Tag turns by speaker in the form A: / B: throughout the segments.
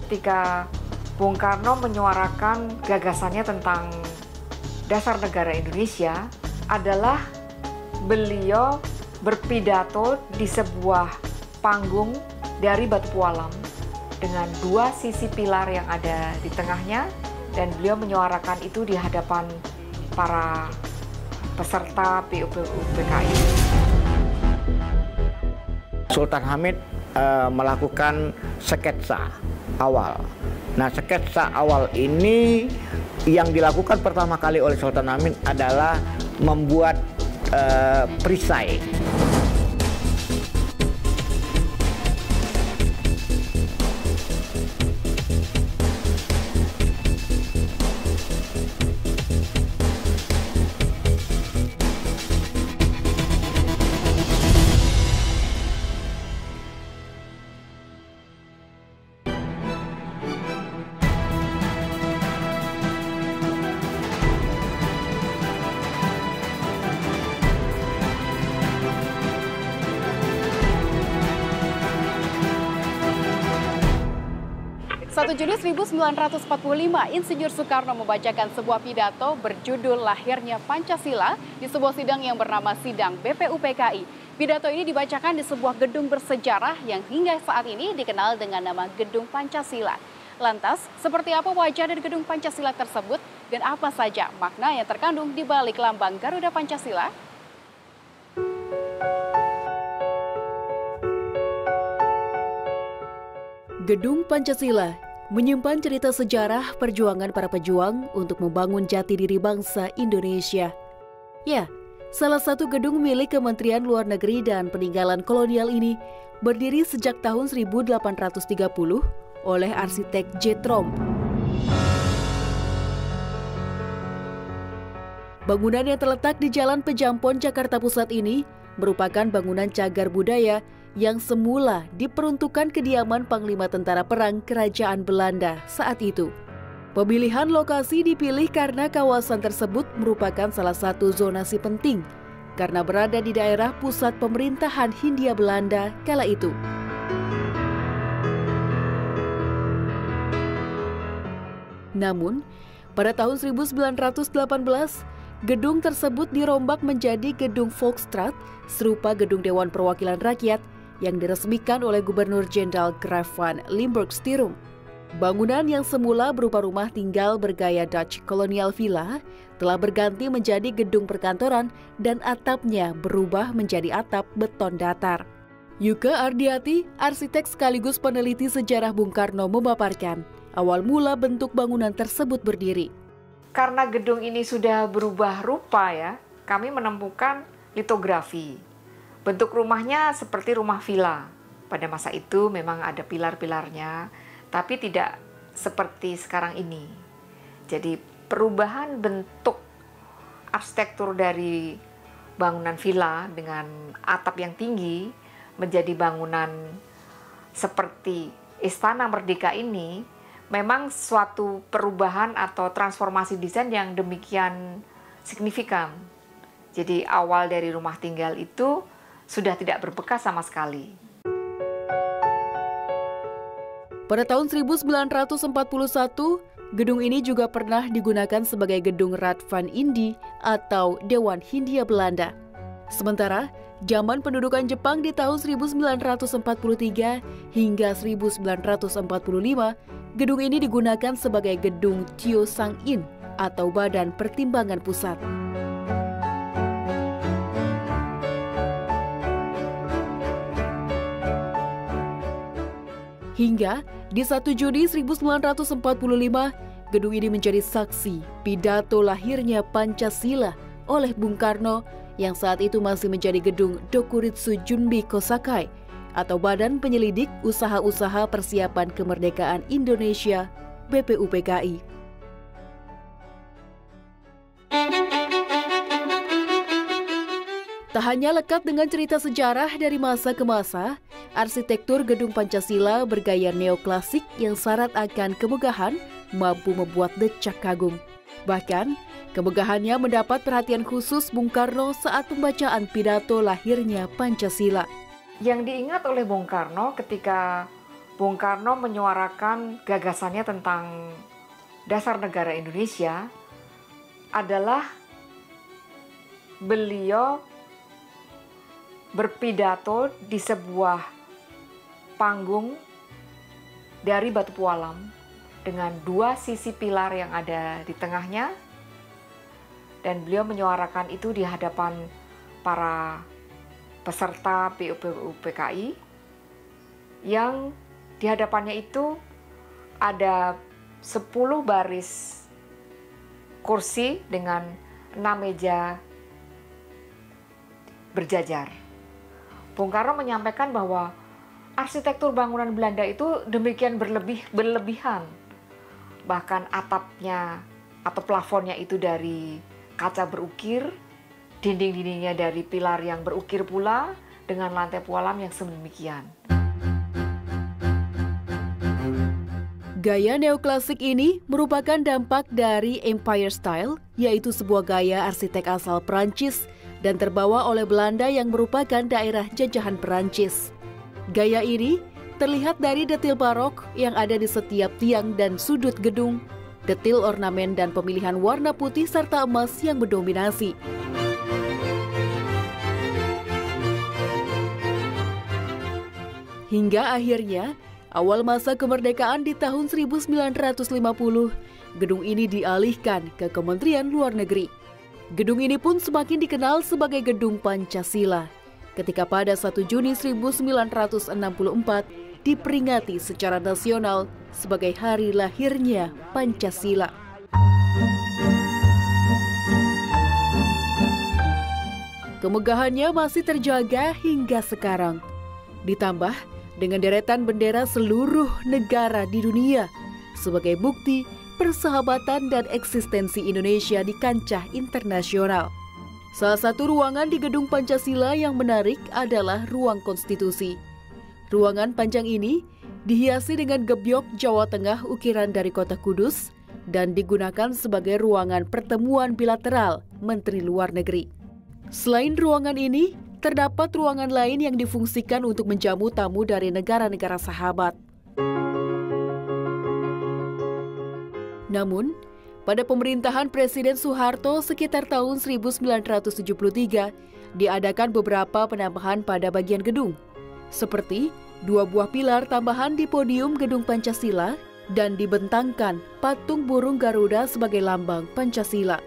A: ketika Bung Karno menyuarakan gagasannya tentang dasar negara Indonesia adalah beliau berpidato di sebuah panggung dari batu pualam dengan dua sisi pilar yang ada di tengahnya, dan beliau menyuarakan itu di hadapan para peserta BPUPKI.
B: Sultan Hamid melakukan sketsa awal. Nah, sketsa awal ini yang dilakukan pertama kali oleh Sultan Hamid adalah membuat perisai.
C: Juni 1945, Insinyur Soekarno membacakan sebuah pidato berjudul Lahirnya Pancasila di sebuah sidang yang bernama Sidang BPUPKI. Pidato ini dibacakan di sebuah gedung bersejarah yang hingga saat ini dikenal dengan nama Gedung Pancasila. Lantas, seperti apa wajah dari Gedung Pancasila tersebut dan apa saja makna yang terkandung di balik lambang Garuda Pancasila?
D: Gedung Pancasila menyimpan cerita sejarah perjuangan para pejuang untuk membangun jati diri bangsa Indonesia. Ya, salah satu gedung milik Kementerian Luar Negeri dan Peninggalan Kolonial ini berdiri sejak tahun 1830 oleh arsitek J. Tromp. Bangunan yang terletak di Jalan Pejampon, Jakarta Pusat ini merupakan bangunan cagar budaya yang semula diperuntukkan kediaman Panglima Tentara Perang Kerajaan Belanda saat itu. Pemilihan lokasi dipilih karena kawasan tersebut merupakan salah satu zonasi penting karena berada di daerah pusat pemerintahan Hindia Belanda kala itu. Namun, pada tahun 1918, gedung tersebut dirombak menjadi Gedung Volksstraat serupa Gedung Dewan Perwakilan Rakyat yang diresmikan oleh Gubernur Jenderal Graaf van Limburg-Stirum. Bangunan yang semula berupa rumah tinggal bergaya Dutch Colonial Villa telah berganti menjadi gedung perkantoran dan atapnya berubah menjadi atap beton datar. Yuka Ardiati, arsitek sekaligus peneliti sejarah Bung Karno, memaparkan awal mula bentuk bangunan tersebut berdiri.
A: Karena gedung ini sudah berubah rupa ya, kami menemukan litografi. Bentuk rumahnya seperti rumah villa. Pada masa itu memang ada pilar-pilarnya, tapi tidak seperti sekarang ini. Jadi perubahan bentuk arsitektur dari bangunan villa dengan atap yang tinggi menjadi bangunan seperti Istana Merdeka ini memang suatu perubahan atau transformasi desain yang demikian signifikan. Jadi awal dari rumah tinggal itu sudah tidak berbekas sama sekali.
D: Pada tahun 1941, gedung ini juga pernah digunakan sebagai gedung Raad van Indië atau Dewan Hindia Belanda. Sementara, zaman pendudukan Jepang di tahun 1943 hingga 1945, gedung ini digunakan sebagai gedung Chiosang-in atau Badan Pertimbangan Pusat. Hingga di 1 Juni 1945, gedung ini menjadi saksi pidato lahirnya Pancasila oleh Bung Karno yang saat itu masih menjadi gedung Dokuritsu Junbi Kosakai atau Badan Penyelidik Usaha-Usaha Persiapan Kemerdekaan Indonesia BPUPKI. Tak hanya lekat dengan cerita sejarah dari masa ke masa, arsitektur Gedung Pancasila bergaya neoklasik yang syarat akan kemegahan mampu membuat decak kagum. Bahkan, kemegahannya mendapat perhatian khusus Bung Karno saat pembacaan pidato lahirnya Pancasila.
A: Yang diingat oleh Bung Karno ketika Bung Karno menyuarakan gagasannya tentang dasar negara Indonesia adalah beliau berpidato di sebuah panggung dari batu pualam dengan dua sisi pilar yang ada di tengahnya, dan beliau menyuarakan itu di hadapan para peserta BPU PKI yang di hadapannya itu ada 10 baris kursi dengan 6 meja berjajar. Bung Karno menyampaikan bahwa arsitektur bangunan Belanda itu demikian berlebihan. Bahkan atapnya atau plafonnya itu dari kaca berukir, dinding-dindingnya dari pilar yang berukir pula, dengan lantai pualam yang sedemikian.
D: Gaya neoklasik ini merupakan dampak dari Empire Style, yaitu sebuah gaya arsitek asal Perancis dan terbawa oleh Belanda yang merupakan daerah jajahan Perancis. Gaya ini terlihat dari detil barok yang ada di setiap tiang dan sudut gedung, detil ornamen dan pemilihan warna putih serta emas yang mendominasi. Hingga akhirnya, awal masa kemerdekaan di tahun 1950, gedung ini dialihkan ke Kementerian Luar Negeri. Gedung ini pun semakin dikenal sebagai Gedung Pancasila, ketika pada 1 Juni 1964 diperingati secara nasional sebagai hari lahirnya Pancasila. Kemegahannya masih terjaga hingga sekarang. Ditambah dengan deretan bendera seluruh negara di dunia sebagai bukti persahabatan dan eksistensi Indonesia di kancah internasional. Salah satu ruangan di Gedung Pancasila yang menarik adalah Ruang Konstitusi. Ruangan panjang ini dihiasi dengan gebyok Jawa Tengah ukiran dari Kota Kudus dan digunakan sebagai ruangan pertemuan bilateral Menteri Luar Negeri. Selain ruangan ini, terdapat ruangan lain yang difungsikan untuk menjamu tamu dari negara-negara sahabat. Namun, pada pemerintahan Presiden Soeharto sekitar tahun 1973, diadakan beberapa penambahan pada bagian gedung, seperti 2 buah pilar tambahan di podium Gedung Pancasila dan dibentangkan patung burung Garuda sebagai lambang Pancasila.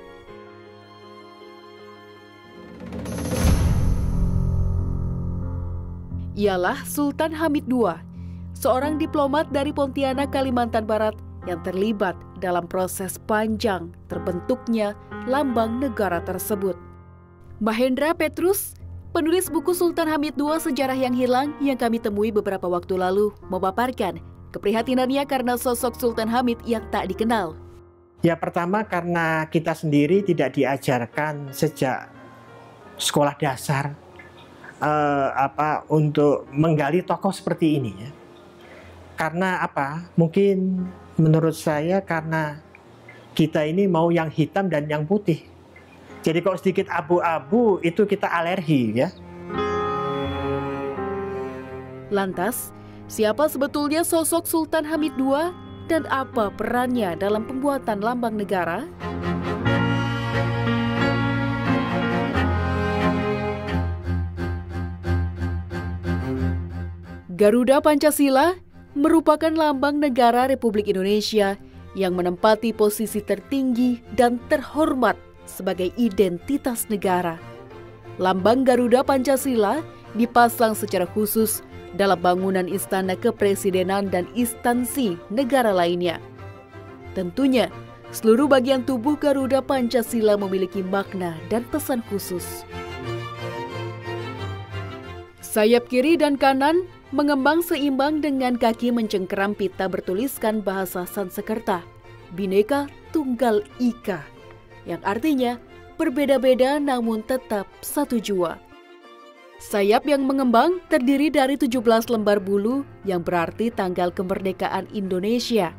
D: Ialah Sultan Hamid II, seorang diplomat dari Pontianak, Kalimantan Barat yang terlibat dalam proses panjang terbentuknya lambang negara tersebut. Mahendra Petrus, penulis buku Sultan Hamid II Sejarah yang Hilang yang kami temui beberapa waktu lalu, memaparkan keprihatinannya karena sosok Sultan Hamid yang tak dikenal.
E: Ya, pertama karena kita sendiri tidak diajarkan sejak sekolah dasar untuk menggali tokoh seperti ini ya. Karena apa? Mungkin menurut saya karena kita ini mau yang hitam dan yang putih. Jadi kalau sedikit abu-abu itu kita alergi ya.
D: Lantas, siapa sebetulnya sosok Sultan Hamid II dan apa perannya dalam pembuatan lambang negara? Garuda Pancasila merupakan lambang negara Republik Indonesia yang menempati posisi tertinggi dan terhormat sebagai identitas negara. Lambang Garuda Pancasila dipasang secara khusus dalam bangunan istana kepresidenan dan instansi negara lainnya. Tentunya, seluruh bagian tubuh Garuda Pancasila memiliki makna dan pesan khusus. Sayap kiri dan kanan mengembang seimbang dengan kaki mencengkeram pita bertuliskan bahasa Sanskerta, Bhinneka Tunggal Ika, yang artinya berbeda-beda namun tetap satu jua. Sayap yang mengembang terdiri dari 17 lembar bulu yang berarti tanggal kemerdekaan Indonesia,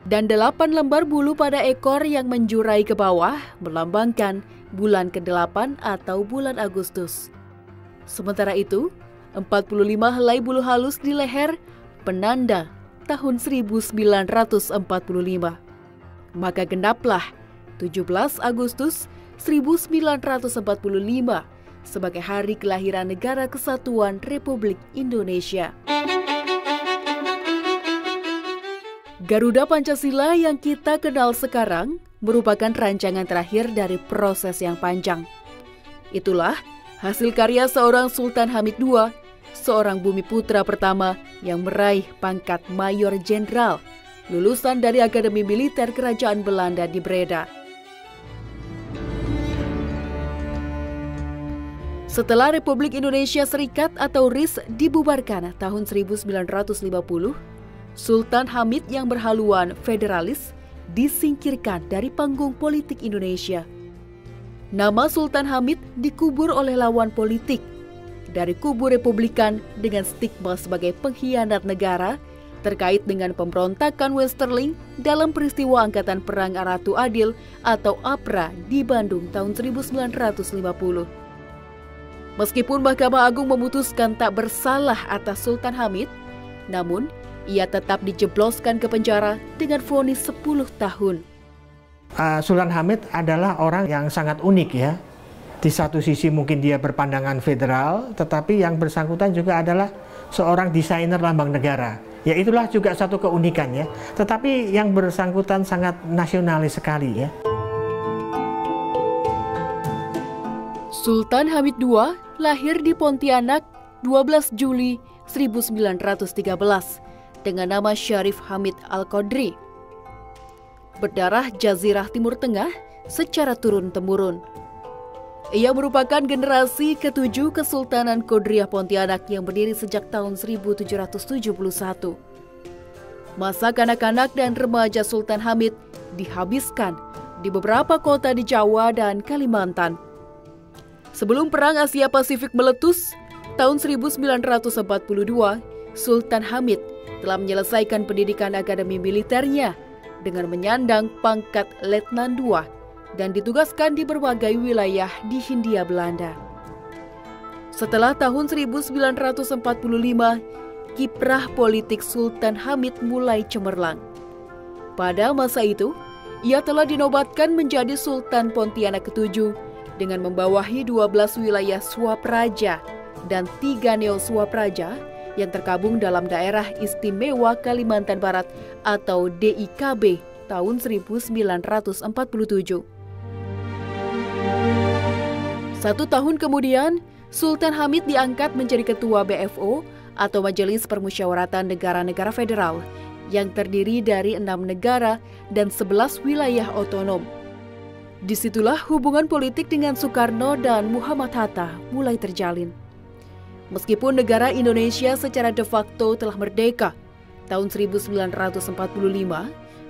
D: dan 8 lembar bulu pada ekor yang menjurai ke bawah melambangkan bulan ke-8 atau bulan Agustus. Sementara itu, 45 helai bulu halus di leher penanda tahun 1945. Maka genaplah 17 Agustus 1945 sebagai hari kelahiran Negara Kesatuan Republik Indonesia. Garuda Pancasila yang kita kenal sekarang merupakan rancangan terakhir dari proses yang panjang. Itulah hasil karya seorang Sultan Hamid II, seorang bumi putra pertama yang meraih pangkat Mayor Jenderal, lulusan dari Akademi Militer Kerajaan Belanda di Breda. Setelah Republik Indonesia Serikat atau RIS dibubarkan tahun 1950, Sultan Hamid yang berhaluan federalis disingkirkan dari panggung politik Indonesia. Nama Sultan Hamid dikubur oleh lawan politik dari kubu Republikan dengan stigma sebagai pengkhianat negara terkait dengan pemberontakan Westerling dalam peristiwa Angkatan Perang Ratu Adil atau APRA di Bandung tahun 1950. Meskipun Mahkamah Agung memutuskan tak bersalah atas Sultan Hamid, namun ia tetap dijebloskan ke penjara dengan vonis 10 tahun.
E: Sultan Hamid adalah orang yang sangat unik ya. Di satu sisi mungkin dia berpandangan federal, tetapi yang bersangkutan juga adalah seorang desainer lambang negara. Ya itulah juga satu keunikan ya. Tetapi yang bersangkutan sangat nasionalis sekali ya.
D: Sultan Hamid II lahir di Pontianak 12 Juli 1913 dengan nama Syarif Hamid Al-Qadri. Berdarah Jazirah Timur Tengah secara turun-temurun. Ia merupakan generasi ke-7 Kesultanan Qadriyah Pontianak yang berdiri sejak tahun 1771. Masa kanak-kanak dan remaja Sultan Hamid dihabiskan di beberapa kota di Jawa dan Kalimantan. Sebelum Perang Asia Pasifik meletus, tahun 1942, Sultan Hamid telah menyelesaikan pendidikan akademi militernya dengan menyandang pangkat Letnan II dan ditugaskan di berbagai wilayah di Hindia Belanda. Setelah tahun 1945, kiprah politik Sultan Hamid mulai cemerlang. Pada masa itu, ia telah dinobatkan menjadi Sultan Pontianak ke-7 dengan membawahi 12 wilayah Swapraja dan 3 Neo Swapraja yang tergabung dalam Daerah Istimewa Kalimantan Barat atau DIKB tahun 1947. 1 tahun kemudian, Sultan Hamid diangkat menjadi Ketua BFO atau Majelis Permusyawaratan Negara-Negara Federal yang terdiri dari 6 negara dan 11 wilayah otonom. Disitulah hubungan politik dengan Soekarno dan Muhammad Hatta mulai terjalin. Meskipun negara Indonesia secara de facto telah merdeka tahun 1945,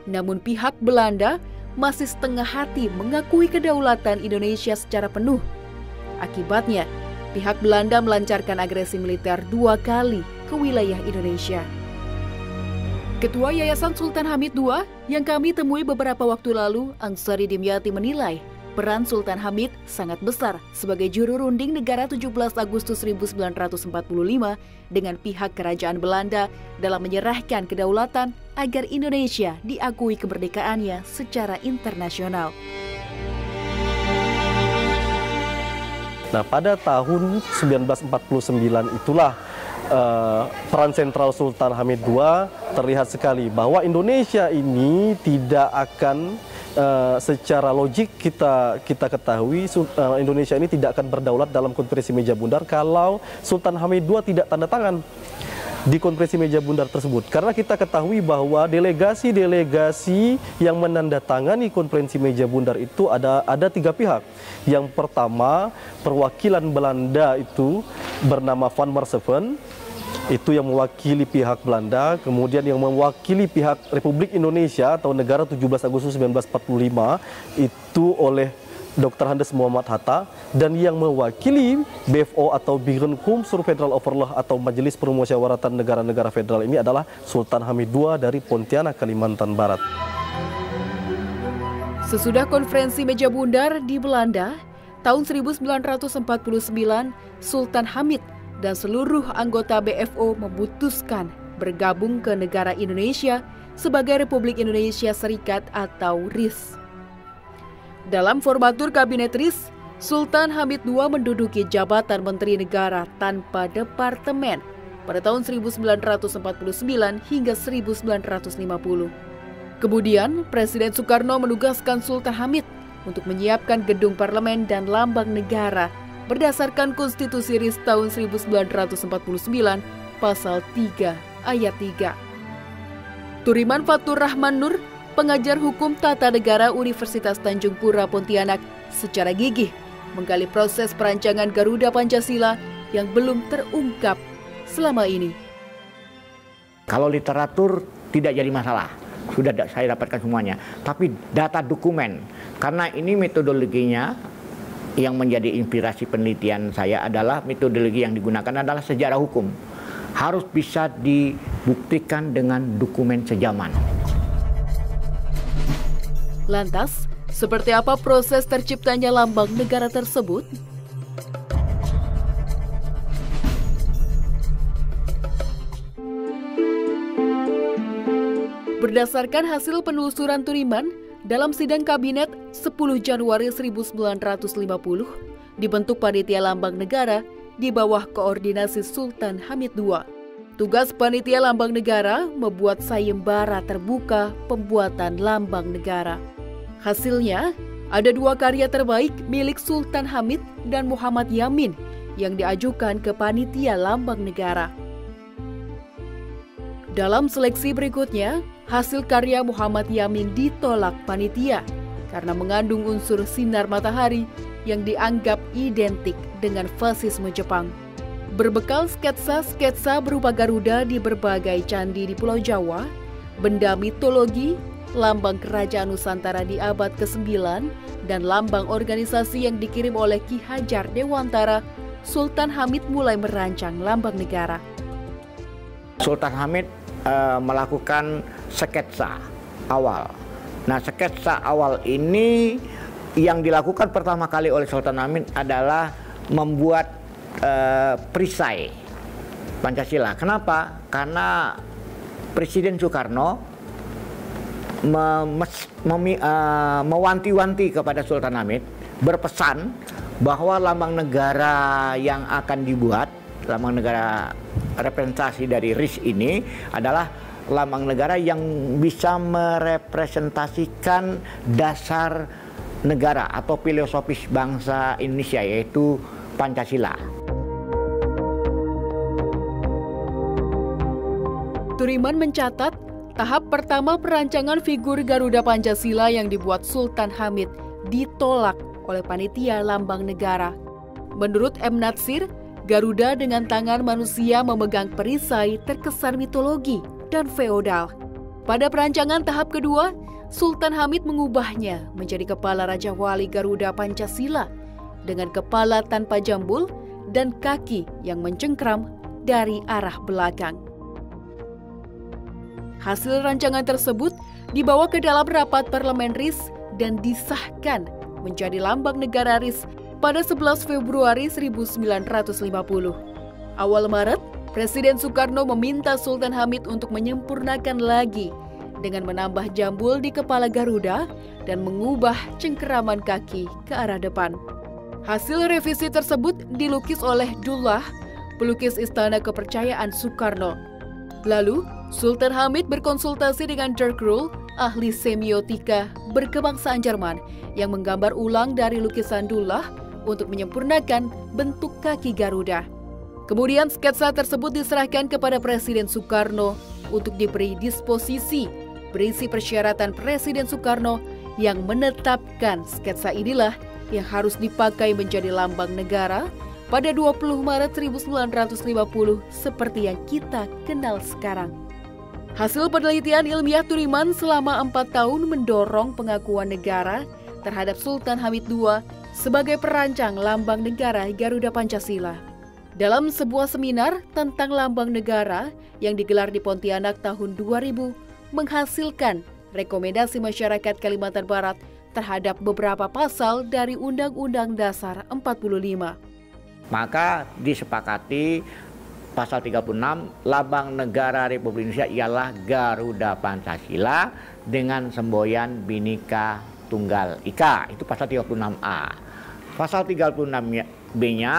D: namun pihak Belanda masih setengah hati mengakui kedaulatan Indonesia secara penuh. Akibatnya, pihak Belanda melancarkan agresi militer 2 kali ke wilayah Indonesia. Ketua Yayasan Sultan Hamid II yang kami temui beberapa waktu lalu, Ansari Dimyati menilai peran Sultan Hamid sangat besar sebagai juru runding negara 17 Agustus 1945 dengan pihak kerajaan Belanda dalam menyerahkan kedaulatan agar Indonesia diakui kemerdekaannya secara internasional.
F: Nah, pada tahun 1949 itulah peran sentral Sultan Hamid II terlihat sekali bahwa Indonesia ini tidak akan secara logik kita ketahui Indonesia ini tidak akan berdaulat dalam Konferensi Meja Bundar kalau Sultan Hamid II tidak tanda tangan di Konferensi Meja Bundar tersebut. Karena kita ketahui bahwa delegasi-delegasi yang menandatangani Konferensi Meja Bundar itu ada 3 pihak. Yang pertama, perwakilan Belanda itu bernama Van Marseven, itu yang mewakili pihak Belanda, kemudian yang mewakili pihak Republik Indonesia atau negara 17 Agustus 1945 itu oleh Dr. Handes Muhammad Hatta, dan yang mewakili BFO atau Birenkomsur Federal Overlord atau Majelis Permusyawaratan Negara-Negara Federal ini adalah Sultan Hamid II dari Pontianak, Kalimantan Barat.
D: Sesudah Konferensi Meja Bundar di Belanda, tahun 1949, Sultan Hamid dan seluruh anggota BFO memutuskan bergabung ke negara Indonesia sebagai Republik Indonesia Serikat atau RIS. Dalam formatur Kabinet RIS, Sultan Hamid II menduduki jabatan Menteri Negara tanpa departemen pada tahun 1949 hingga 1950. Kemudian, Presiden Soekarno menugaskan Sultan Hamid untuk menyiapkan gedung parlemen dan lambang negara berdasarkan Konstitusi RIS tahun 1949 pasal 3 ayat 3. Turiman Fatur Rahman Nur, pengajar hukum tata negara Universitas Tanjung Pura Pontianak, secara gigih menggali proses perancangan Garuda Pancasila yang belum terungkap selama ini.
B: Kalau literatur tidak jadi masalah, sudah saya dapatkan semuanya. Tapi data dokumen, karena ini metodologinya yang menjadi inspirasi penelitian saya adalah metodologi yang digunakan adalah sejarah hukum. Harus bisa dibuktikan dengan dokumen sejaman.
D: Lantas, seperti apa proses terciptanya lambang negara tersebut? Berdasarkan hasil penelusuran Turiman, dalam sidang kabinet 10 Januari 1950, dibentuk panitia lambang negara di bawah koordinasi Sultan Hamid II. Tugas panitia lambang negara membuat sayembara terbuka pembuatan lambang negara. Hasilnya, ada 2 karya terbaik milik Sultan Hamid dan Muhammad Yamin yang diajukan ke panitia lambang negara. Dalam seleksi berikutnya, hasil karya Muhammad Yamin ditolak panitia karena mengandung unsur sinar matahari yang dianggap identik dengan fasisme Jepang. Berbekal sketsa-sketsa berupa Garuda di berbagai candi di Pulau Jawa, benda mitologi, lambang kerajaan Nusantara di abad ke-9, dan lambang organisasi yang dikirim oleh Ki Hajar Dewantara, Sultan Hamid mulai merancang lambang negara.
B: Sultan Hamid melakukan sketsa awal. Nah, sketsa awal ini yang dilakukan pertama kali oleh Sultan Hamid adalah membuat perisai Pancasila. Kenapa? Karena Presiden Soekarno mewanti-wanti kepada Sultan Hamid, berpesan bahwa lambang negara yang akan dibuat, lambang negara representasi dari RIS ini adalah lambang negara yang bisa merepresentasikan dasar negara atau filosofis bangsa Indonesia, yaitu Pancasila.
D: Turiman mencatat tahap pertama perancangan figur Garuda Pancasila yang dibuat Sultan Hamid ditolak oleh panitia lambang negara. Menurut M. Natsir, Garuda dengan tangan manusia memegang perisai terkesan mitologi dan feodal. Pada perancangan tahap kedua, Sultan Hamid mengubahnya menjadi kepala Raja Wali Garuda Pancasila dengan kepala tanpa jambul dan kaki yang mencengkram dari arah belakang. Hasil rancangan tersebut dibawa ke dalam rapat parlemen RIS dan disahkan menjadi lambang negara RIS pada 11 Februari 1950. Awal Maret, Presiden Soekarno meminta Sultan Hamid untuk menyempurnakan lagi dengan menambah jambul di kepala Garuda dan mengubah cengkeraman kaki ke arah depan. Hasil revisi tersebut dilukis oleh Dullah, pelukis Istana Kepercayaan Soekarno. Lalu, Sultan Hamid berkonsultasi dengan Dirk Rule, ahli semiotika berkebangsaan Jerman, yang menggambar ulang dari lukisan Dullah untuk menyempurnakan bentuk kaki Garuda. Kemudian sketsa tersebut diserahkan kepada Presiden Soekarno untuk diberi disposisi, berisi persyaratan Presiden Soekarno yang menetapkan sketsa inilah yang harus dipakai menjadi lambang negara pada 20 Maret 1950 seperti yang kita kenal sekarang. Hasil penelitian ilmiah Turiman selama 4 tahun mendorong pengakuan negara terhadap Sultan Hamid II sebagai perancang lambang negara Garuda Pancasila. Dalam sebuah seminar tentang lambang negara yang digelar di Pontianak tahun 2000, menghasilkan rekomendasi masyarakat Kalimantan Barat terhadap beberapa pasal dari Undang-Undang Dasar 45.
B: Maka disepakati pasal 36, lambang negara Republik Indonesia ialah Garuda Pancasila dengan semboyan Bhinneka Tunggal Ika. Itu pasal 36A. Pasal 36B-nya,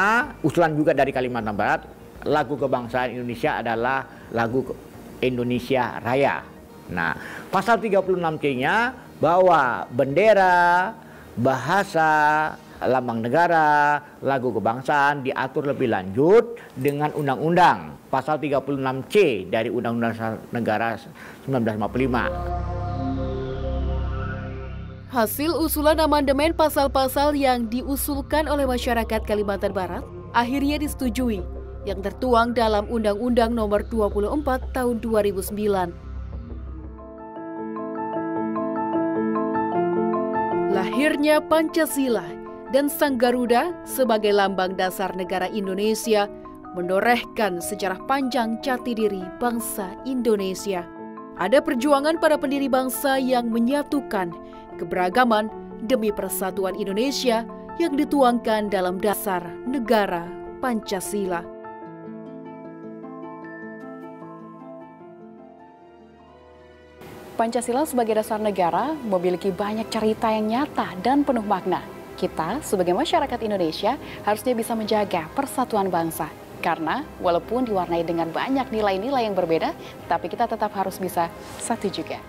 B: usulan juga dari Kalimantan Barat, lagu kebangsaan Indonesia adalah lagu Indonesia Raya. Nah, pasal 36C-nya bahwa bendera, bahasa, lambang negara, lagu kebangsaan diatur lebih lanjut dengan undang-undang pasal 36C dari Undang-Undang Negara 1945.
D: Hasil usulan amandemen pasal-pasal yang diusulkan oleh masyarakat Kalimantan Barat akhirnya disetujui yang tertuang dalam Undang-Undang Nomor 24 Tahun 2009. Lahirnya Pancasila dan Sang Garuda sebagai lambang dasar negara Indonesia menorehkan sejarah panjang jati diri bangsa Indonesia. Ada perjuangan para pendiri bangsa yang menyatukan keberagaman demi persatuan Indonesia yang dituangkan dalam dasar negara Pancasila.
C: Pancasila sebagai dasar negara memiliki banyak cerita yang nyata dan penuh makna. Kita sebagai masyarakat Indonesia harusnya bisa menjaga persatuan bangsa. Karena walaupun diwarnai dengan banyak nilai-nilai yang berbeda, tapi kita tetap harus bisa satu juga.